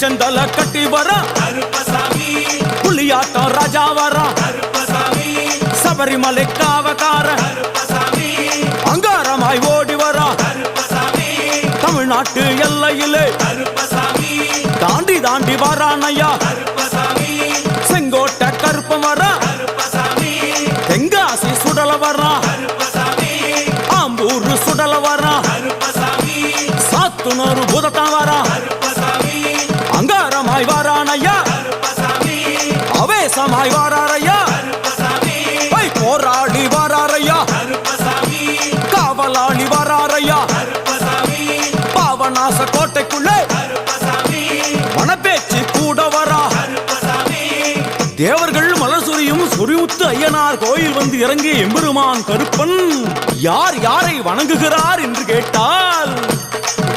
செந்தல கட்டி வர புலியாட்டம் ராஜா வர சபரிமலை காவக்கார அங்காரமாய் ஓடி வர தமிழ்நாட்டு எல்லையிலே தாண்டி தாண்டி வரானையா செங்கோட்டை கருப்பம் வர தெங்காசி சுடல வர ஆம்பூர் சுடல வர சாத்துனூர் புதத்தான் வர அங்காரமாய் வரானையா அவேசமாய் வராரையா போராடி வராரையா காவலாளி வராரையா பாவநாச கோட்டைக்குள்ளே மனப்பேச்சு கூட வரா தேவர்கள் மலர் சொரியும் சொரிமுத்து ஐயனார் கோயில் வந்து இறங்கிய எம்பெருமான் கருப்பன் யார் யாரை வணங்குகிறார் என்று கேட்டால்